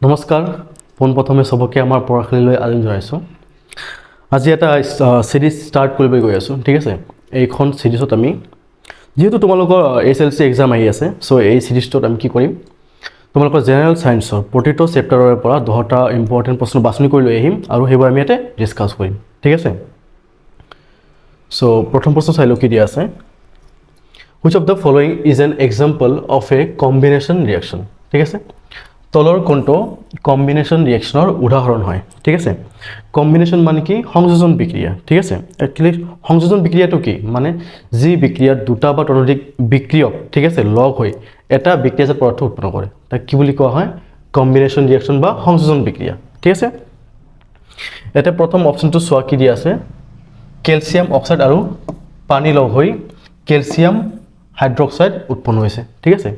নমস্কাৰ পোনপ্ৰথমে সবকে আমাৰ পঢ়াশালীলৈ আদৰণি জনাইছোঁ। আজি এটা সিৰিজ ষ্টাৰ্ট কৰিব গৈ আছোঁ, ঠিক আছে। এইখন সিৰিজত আমি যেহেতু তোমালোকৰ SLC এক্সাম আহি আছে, সো এই সিৰিজটোত আমি কি কৰিম, তোমালোকৰ জেনেৰেল সায়েন্সৰ প্ৰতিটো চেপ্টাৰৰ পৰা 10টা ইম্পৰ্টেণ্ট প্ৰশ্ন বাছনি কৰি লৈ আহিম আৰু সেইবোৰ আমি ইয়াতে ডিসকাস কৰিম, ঠিক আছে। সো প্ৰথম প্ৰশ্ন চাই লওঁ কি দিয়া আছে। Which of the following is an example of a combination reaction? ঠিক আছে, তলৰ কোনটো কম্বিনেশন ৰিয়েকশনৰ উদাহৰণ হয়, ঠিক আছে। কম্বিনেশন মানে কি, সংযোজন বিক্ৰিয়া, ঠিক আছে। একচুয়ালি সংযোজন বিক্ৰিয়াটো কি মানে যি বিক্ৰিয়াত দুটা বা ততোধিক বিক্ৰিয়ক, ঠিক আছে, লগ হৈ এটা বিক্ৰিয়াজাত পদাৰ্থ উৎপন্ন কৰে তাক কি বুলি কোৱা হয়, কম্বিনেশন ৰিয়েকশন বা সংযোজন বিক্ৰিয়া, ঠিক আছে। এটা প্ৰথম অপশনটো চোৱা কি দিয়া আছে, ক্যালসিয়াম অক্সাইড আৰু পানী লগ হৈ ক্যালসিয়াম হাইড্ৰক্সাইড উৎপন্ন হৈছে, ঠিক আছে।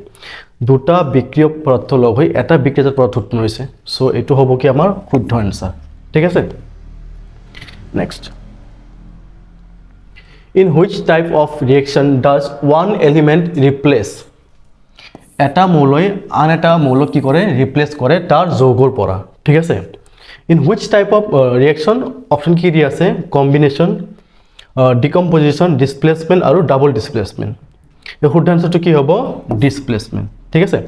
দুটা বিক্রিয়ক পদার্থ লগ হৈ এটা বিক্রিয়াজাত পদার্থ উৎপন্ন হৈছে, সো এইটো হ'ব কি আমাৰ শুদ্ধ আনসাৰ, ঠিক আছে। Next, in which type of reaction does one element replace, এটা মৌলই আন এটা মৌলক কি কৰে, ৰিপ্লেস কৰে তাৰ যৌগৰ পৰা, ঠিক আছে। In which type of reaction, option কি দিয়া আছে, কম্বিনেশন, ডিকম্পোজিশন, ডিসপ্লেসমেন্ট আৰু ডাবল ডিসপ্লেসমেন্ট। এই শুদ্ধ আনসাৰটো কি হ'ব, ডিসপ্লেসমেন্ট, ঠিক আছে।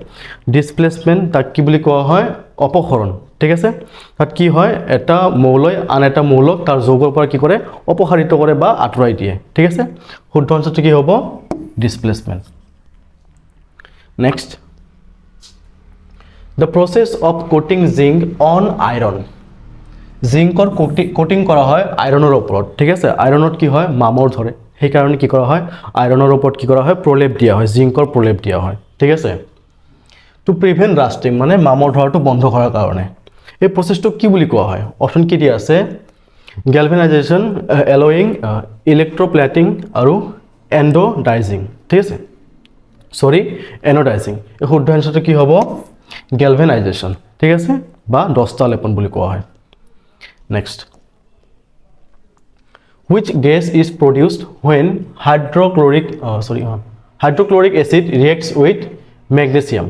ডিসপ্লেসমেন্ট তাক কি বুলি কোৱা হয়, অপসৰণ, ঠিক আছে। তাত কি হয়, এটা মৌলই আন এটা মৌলক তাৰ যৌগৰ পৰা কি কৰে, অপসাৰিত কৰে বা আঁতৰাই দিয়ে, ঠিক আছে। শুদ্ধ আনসাৰটো কি হ'ব, displacement. Next, the process of কোটিং জিংক অন আইৰন, জিংকৰ কোটিং কৰা হয় আইৰণৰ ওপৰত, ঠিক আছে। আইৰণত কি হয়, মামৰ ধৰে, সেইকাৰণে কি কৰা হয়, আইৰণৰ ওপৰত কি কৰা হয়, প্ৰলেপ দিয়া হয়, জিংকৰ প্ৰলেপ দিয়া হয়, ঠিক আছে। টু প্ৰিভেন্ট ৰাষ্টিং মানে মামৰ ধৰাটো বন্ধ কৰাৰ কাৰণে। এই প্ৰচেছটো কি বুলি কোৱা হয়, অপশ্যন কি দিয়া আছে, গেলভেনাইজেশ্যন, এলয়িং, ইলেক্ট্ৰপ্লেটিং আৰু এণ্ডোডাইজিং, ঠিক আছে, সৰি এনডাইজিং। এই শুদ্ধ আনসাৰটো কি হ'ব, গেলভেনাইজেশ্যন, ঠিক আছে, বা দস্তা লেপন বুলি কোৱা হয়। Next, which gas is produced when hydrochloric acid reacts with magnesium,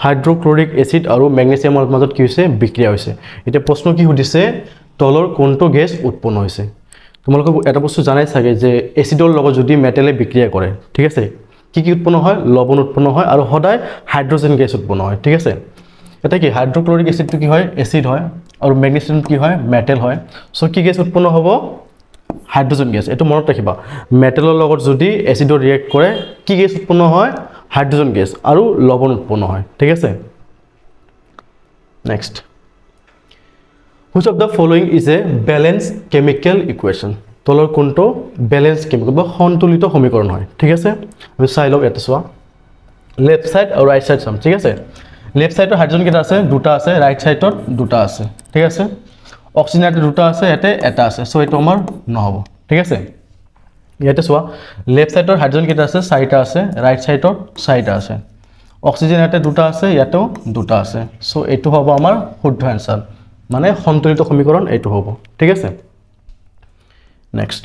hydrochloric acid আৰু মেগনেছিয়ামৰ মাজত কি হৈছে, বিক্ৰিয়া হৈছে। এটা প্ৰশ্ন কি সুধিছে, তলৰ কোনটো গেছ উৎপন্ন হৈছে। তোমালোকে এটা বস্তু জানাই চাগে যে এসিডৰ লগত যদি মেটেলে বিক্ৰিয়া কৰে, ঠিক আছে, কি কি উৎপন্ন হয়, লৱণ উৎপন্ন হয় আৰু সদায় হাইড্ৰজেন গেছ উৎপন্ন হয়, ঠিক আছে। এটা কি হাইড্ৰক্লোৰিক এসিডটো কি হয়, এসিড হয়, আৰু মেগনেছিয়াম কি হয়, মেটেল হয়। সো কি গেছ উৎপন্ন হ'ব, হাইড্রোজেন গ্যাস। এটা মনত রাখিবা, মেটেলৰ লগত যদি এসিডৰ ৰিয়েক্ট কৰে কি গেছ উৎপন্ন হয়, হাইড্ৰোজেন গ্যাস আৰু লৱণ উৎপন্ন হয়, ঠিক আছে। Next, which of the following is a balance chemical equation, তলৰ কোনটো ব্যালেন্স কেমিক্যাল বা সন্তুলিত সমীকৰণ হয়, ঠিক আছে। আমি চাই লওঁ, ইয়াতে চোৱা, লেফট সাইড আৰু ৰাইট সাইড চাম, ঠিক আছে। লেফট সাইডৰ হাইড্ৰোজেন কেইটা আছে, দুটা আছে, ৰাইট সাইডত দুটা আছে, ঠিক আছে। অক্সিজেন ইয়াতে দুটা আছে, ইয়াতে এটা আছে, সো এইটো আমাৰ নহ'ব, ঠিক আছে। ইয়াতে চোৱা, লেফট সাইডৰ হাইড্ৰোজেন কেইটা আছে, চাৰিটা আছে, ৰাইট সাইডত চাৰিটা আছে। অক্সিজেন ইয়াতে দুটা আছে, ইয়াতেও দুটা আছে, সো এইটো হ'ব আমাৰ শুদ্ধ আনসাৰ, মানে সন্তুলিত সমীকৰণ এইটো হ'ব, ঠিক আছে। Next,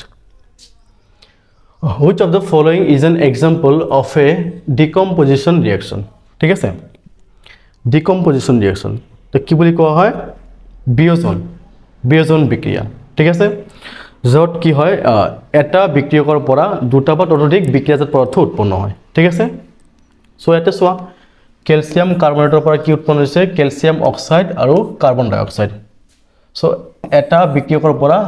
which of the following is an example of A decomposition reaction, ঠিক আছে। ডিকম্পোজিশন ৰিয়েকশ্যন তো কি বুলি কোৱা হয়, বিয়োজন বিক্ৰিয়া, ঠিক আছে। য'ত কি হয়, এটা বিক্ৰিয়কৰ পৰা দুটা বা ততোধিক বিক্ৰিয়াজাত পদাৰ্থ উৎপন্ন হয়, ঠিক আছে। সো ইয়াতে চোৱা, ক্যালসিয়াম কাৰ্বনেটৰ পৰা কি উৎপন্ন হৈছে, ক্যালসিয়াম অক্সাইড আৰু কাৰ্বন ডাই অক্সাইড। সো এটা বিক্ৰিয়কৰ পৰা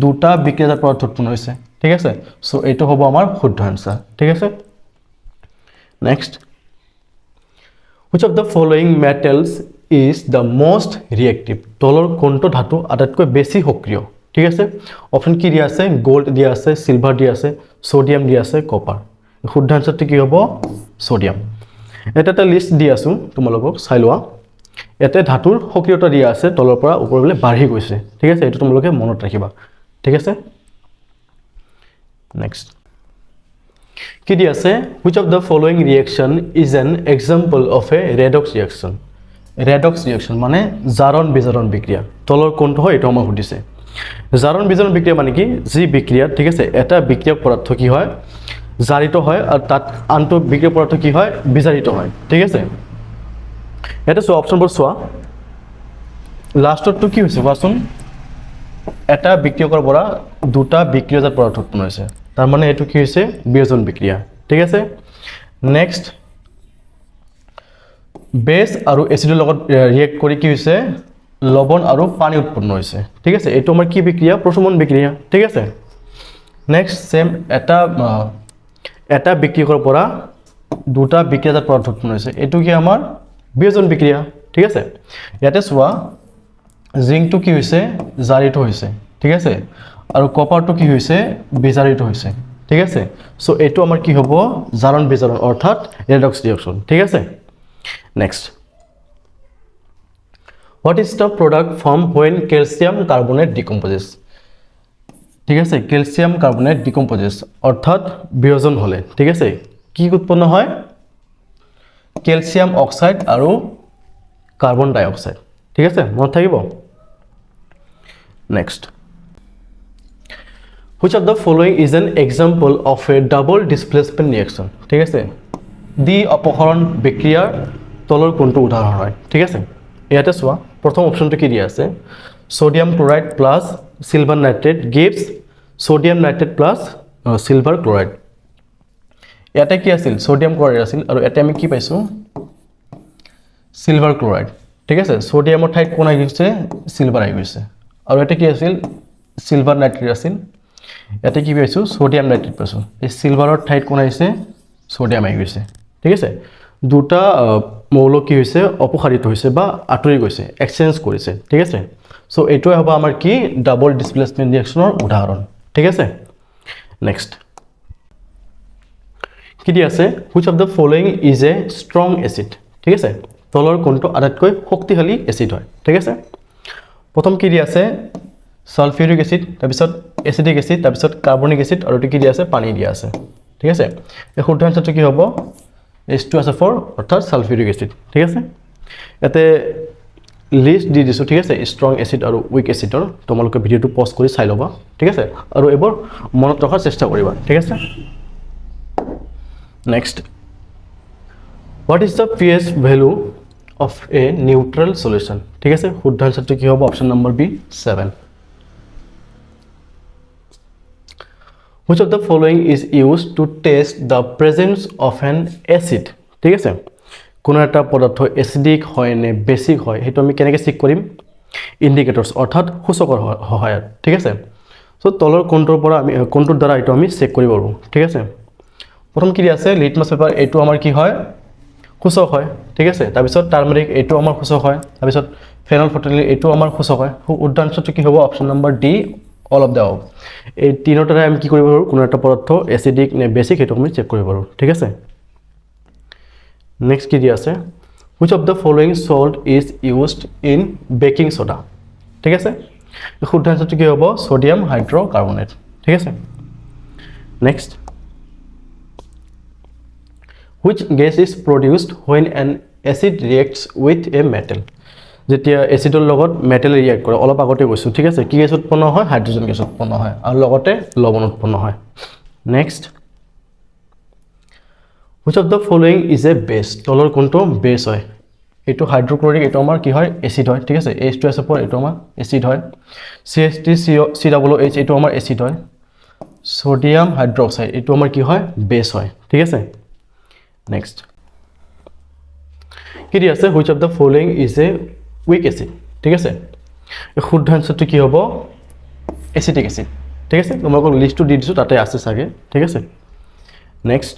দুটা বিক্ৰিয়াজাত পদাৰ্থ উৎপন্ন হৈছে, ঠিক আছে। সো এইটো হ'ব আমাৰ শুদ্ধ আনসাৰ, ঠিক আছে। Next, which of the following metals is the most reactive, তলৰ কোনটো ধাতু আটাইতকৈ বেছি সক্ৰিয়, ঠিক আছে। অপশ্যন কি দিয়া আছে, গোল্ড দিয়া আছে, সিলভাৰ দিয়া আছে, সোডিয়াম দিয়া আছে, কপাৰ। শুদ্ধ আনসাৰটো কি হ'ব, সোডিয়াম। এটা লিষ্ট দি আছোঁ তোমালোকক, চাই লোৱা। ইয়াতে ধাতুৰ সক্ৰিয়তা দিয়া আছে, তলৰ পৰা ওপৰলৈ বাঢ়ি গৈছে, ঠিক আছে। এইটো তোমালোকে মনত ৰাখিবা, ঠিক আছে। নেক্সট, কি দি আছে, which of the following reaction is an example of a redox reaction, redox reaction মানে জাৰণ বিজাৰণ বিক্ৰিয়া। তলৰ কোনটো হয় এইটো আমাক সুধিছে। জাৰণ বিজাৰণ বিক্রিয়া মানে কি, যি বিক্রিয়া, ঠিক আছে, এটা বিক্রিয়ক পদার্থ কি হয়, জারিত হয় আর তাত আনটো বিক্রিয়ক পদার্থ কি হয়, বিজারিত হয়, ঠিক আছে। এটা চোৱা, অপশনবোৰ চোৱা, লাষ্টতটো কি হৈছে কোৱাচোন এটা বিক্ৰিয়কৰ পৰা দুটা বিক্ৰিয়জাত পদাৰ্থ উৎপন্ন হৈছে তাৰ মানে এইটো কি হৈছে বিয়োজন বিক্ৰিয়া ঠিক আছে নেক্সট বেছ আৰু এচিডৰ লগত ৰিয়েক্ট কৰি কি হৈছে লৱণ আৰু পানী উৎপন্ন হৈছে ঠিক আছে এইটো আমাৰ কি বিক্ৰিয়া প্ৰশমন বিক্ৰিয়া ঠিক আছে নেক্সট সেম এটা বিক্ৰিয়কৰ পৰা দুটা বিক্ৰিয়াজাত পদাৰ্থ উৎপন্ন হৈছে এইটো কি আমাৰ বিয়োজন বিক্ৰিয়া ঠিক আছে ইয়াতে চোৱা জিংকটো কি হৈছে জাৰিত হৈছে ঠিক আছে আৰু কপাৰটো কি হৈছে বিজাৰিত হৈছে ঠিক আছে সো এইটো আমাৰ কি হ'ব জাৰণ বিজাৰণ অৰ্থাৎ ৰেডক্স ৰিঅ্যাকশন ঠিক আছে next what is the product formed when calcium carbonate decomposes ঠিক আছে ক্যালসিয়াম কার্বনেট ডিকম্পোজেস অর্থাৎ বিয়োজন হলে ঠিক আছে কি উৎপন্ন হয় ক্যালসিয়াম অক্সাইড আৰু কার্বন ডাই অক্সাইড ঠিক আছে মনত থাকিব next which of the following is an example of a double displacement reaction ঠিক আছে দ্বি অপহরণ বিক্ৰিয়াৰ তলৰ কোনটো উদাহৰণ হয় ঠিক আছে ইয়াতে চোৱা প্ৰথম অপচনটো কি দিয়া আছে sodium chloride plus silver nitrate gives sodium nitrate plus silver chloride ইয়াতে কি আছিল সোডিয়াম ক্লোৰাইড আছিল আৰু ইয়াতে আমি কি পাইছো সিলভাৰ ক্লোৰাইড ঠিক আছে সোডিয়ামৰ ঠাইত কোন আহি গৈছে সিলভাৰ আহি গৈছে আৰু ইয়াতে কি আছিল সিলভাৰ নাইট্ৰেট আছিল ইয়াতে কি পাইছো সোডিয়াম নাইট্ৰেট পাইছো এই সিলভাৰৰ ঠাইত কোন আহিছে সোডিয়াম আহি গৈছে ঠিক আছে দুটা মৌল কি হৈছে অপসাৰিত হৈছে বা আঁতৰি গৈছে এক্সচেঞ্জ কৰিছে ঠিক আছে সো এইটোৱে হ'ব আমাৰ কি ডাবল ডিসপ্লেসমেন্ট ৰিঅ্যাকশনৰ উদাহৰণ ঠিক আছে নেক্সট কি দি আছে which of the following is a strong acid ঠিক আছে তলৰ কোনটো আটাইতকৈ শক্তিশালী এসিড হয় ঠিক আছে প্ৰথম কি দি আছে সালফিউৰিক এসিড তাৰপিছত এসিডিক এসিড তাৰপিছত কাৰ্বনিক এসিড আৰু কি দি আছে পানী দি আছে ঠিক আছে এই শুদ্ধ আনসাৰটো কি হ'ব H2SO4 অর্থাৎ সালফিউরিক এসিড ঠিক আছে এতে লিস্ট দি দিছো ঠিক আছে স্ট্রং এসিড আৰু উইক এসিডৰ তোমালোকে ভিডিওটো পজ কৰি চাই লবা ঠিক আছে আৰু এবাৰ মনত ৰখাৰ চেষ্টা কৰিবা ঠিক আছে next what is the pH value of a neutral solution ঠিক আছে শুদ্ধ আনসাৰটো কি হ'ব option number b 7 which of the following is used to test the presence of an acid ঠিক আছে কোন এটা পদাৰ্থ এসিডিক হয় নে বেসিক হয় হেতু আমি কেনেকৈ চেক কৰিম ইন্ডিকেটৰস অৰ্থাৎ সূচকৰ সহায়ত ঠিক আছে সো তলৰ কোনটোৰ পৰা আমি কোনটোৰ দ্বাৰা এটো আমি চেক কৰিব পাৰো ঠিক আছে প্ৰথম কি আছে লিটমাছ পেপাৰ এটো আমাৰ কি হয় সূচক হয় ঠিক আছে তাৰ পিছত টাৰ্মাৰিক এটো আমাৰ সূচক হয় তাৰ পিছত ফেনল ফটোলিন এটো আমাৰ সূচক হয় শুদ্ধ আনসাৰটো কি হ'ব option number D all of the above এই তিনটাৰে আমি কি কৰিব পাৰো কোন এটা পদাৰ্থ এসিডিক নে বেসিক হেতু আমি চেক কৰিব পাৰো ঠিক আছে নেক্সট কি দি আছে which of the following salt is used in baking soda ঠিক আছে শুদ্ধ আনসাৰটো কি হ'ব সোডিয়াম হাইড্ৰকাৰ্বনেট ঠিক আছে next which gas is produced when an acid reacts with a metal যেতিয়া এসিডৰ লগত মেটেল ৰিয়েক্ট কৰে অলপ আগতে কৈছো ঠিক আছে কি গেছ উৎপন্ন হয় হাইড্ৰোজেন গেছ উৎপন্ন হয় আৰু লগতে লৱণ উৎপন্ন হয় next which of the following is a base তলৰ কোনটো বেস হয় এটো হাইড্ৰোক্লোৰিক এটো আমাৰ কি হয় এসিড হয় ঠিক আছে H2SO4 এটো আমাৰ এসিড হয় CH3COOH এটো আমাৰ এসিড হয় সোডিয়াম হাইড্ৰক্সাইড এটো আমাৰ কি হয় বেস হয় ঠিক আছে নেক্সট কি দি আছে which of the following is a weak acid ঠিক আছে শুদ্ধ আনসাৰটো কি হ'ব এসিটিক এসিড ঠিক আছে তোমাক লিষ্টটো দি দিছো তাতে আছে সাগে ঠিক আছে next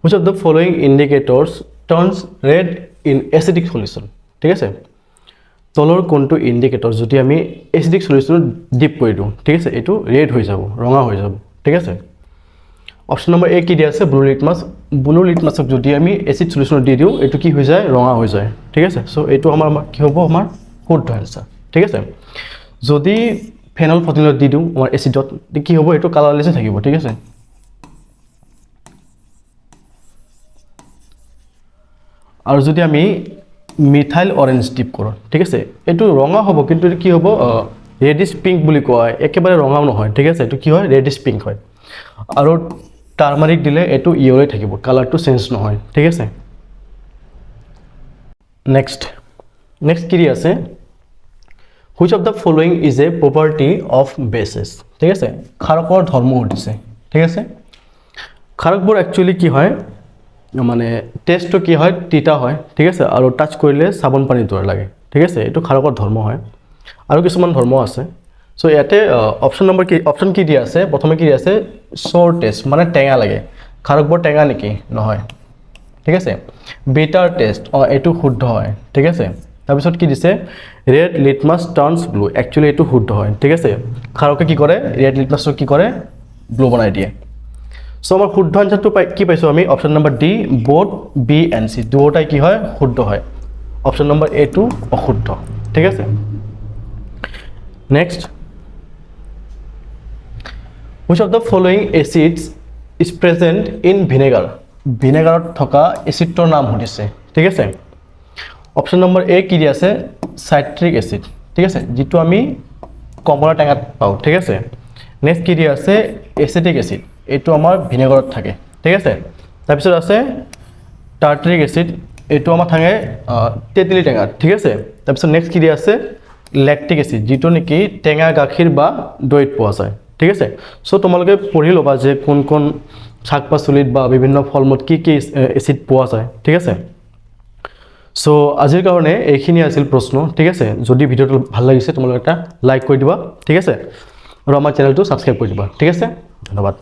which of the following indicators turns red in acidic solution ঠিক আছে তলৰ কোনটো ইন্ডিকেটৰ যদি আমি এসিডিক সলিউশনত ডিপ কৰি দিও ঠিক আছে এটো ৰেড হৈ যাব ৰঙা হৈ যাব ঠিক আছে অপচন নম্বৰ এ কি দি আছে ব্লু লিটমাছক যদি আমি এসিড সলিউশনত দি দিও এটো কি হৈ যায় ৰঙা হৈ যায় ঠিক আছে সো এটো আমাৰ কি হ'ব আমাৰ শুদ্ধ আনসাৰ ঠিক আছে যদি ফেনল ফটোলিনত দি দিও আমাৰ এসিডত কি হ'ব এটো কালাৰলেছ থাকিব ঠিক আছে আৰু যদি আমি মিথাইল অৰেঞ্জ ডিপ কৰো ঠিক আছে এটো ৰঙা হ'ব কিন্তু কি হ'ব ৰেডিশ পিঙ্ক বুলি কয় একেবাৰে ৰঙাও নহয় ঠিক আছে এটো কি হয় ৰেডিশ পিঙ্ক হয় আৰু টাৰ্মাৰিক দিলে এটো ইয়েলো থাকিব কালাৰটো চেঞ্জ নহয় ঠিক আছে নেক্সট নেক্সট কি দিয়া আছে which of the following is a property of bases ঠিক আছে ক্ষাৰকৰ ধৰ্ম সুধিছে ঠিক আছে ক্ষাৰকবোৰ একচুৱেলি কি হয় মানে টেষ্টটো কি হয় তিতা হয় ঠিক আছে আৰু টাচ কৰিলে চাবোন পানী দৰে লাগে ঠিক আছে এইটো ক্ষাৰকৰ ধৰ্ম হয় আৰু কিছুমান ধৰ্ম আছে সো ইয়াতে অপশ্যন কি দিয়া আছে প্ৰথমে কি দিয়া আছে স'ৰ টেষ্ট মানে টেঙা লাগে ক্ষাৰকবোৰ টেঙা নেকি নহয় ঠিক আছে বিটাৰ টেষ্ট এইটো শুদ্ধ হয় ঠিক আছে তাৰপিছত কি দিছে ৰেড লিটমাছ টাৰ্নছ ব্লু একচুৱেলি এইটো শুদ্ধ হয় ঠিক আছে ক্ষাৰকে কি কৰে ৰেড লিটমাছটো কি কৰে ব্লু বনাই দিয়ে সো আমাৰ শুদ্ধ আনসাৰটো কি পাইছোঁ আমি option number D both B and C দুয়োটাই কি হয় শুদ্ধ হয় অপশ্যন নম্বৰ এটো অশুদ্ধ ঠিক আছে next which of the following acids is present in vinegar ভিনেগাৰত থকা এচিডৰ নাম সুধিছে ঠিক আছে অপশ্যন নম্বৰ এ কি দিয়া আছে সাইট্ৰিক এচিড ঠিক আছে যেটো আমি কমলা টেঙাত পাওঁ ঠিক আছে নেক্সট কি দিয়া আছে এসিটিক এচিড এইটো আমাৰ ভিনেগাৰত থাকে ঠিক আছে তাৰপিছত আছে টাৰ্টাৰিক এচিড এইটো আমাৰ থাকে তেঁতেলী টেঙাত ঠিক আছে তাৰপিছত নেক্সট কি দিয়া আছে ল্যাকটিক এচিড যেটো নেকি টেঙা গাখীৰ বা দৈত পোৱা যায় ঠিক আছে সো তোমালোকে পঢ়ি ল'বা যে কোন কোন শাক পাচলিত বা বিভিন্ন ফলমূলত কি এচিড পোৱা যায় ঠিক আছে সো আজিৰ কাৰণে এইখিনি আছিল প্ৰশ্ন ঠিক আছে যদি ভিডিওটো ভাল লাগিছে তোমালোকে এটা লাইক কৰি দিবা ঠিক আছে আৰু আমাৰ চেনেলটো সাবস্ক্ৰাইব কৰি দিবা ঠিক আছে ধন্যবাদ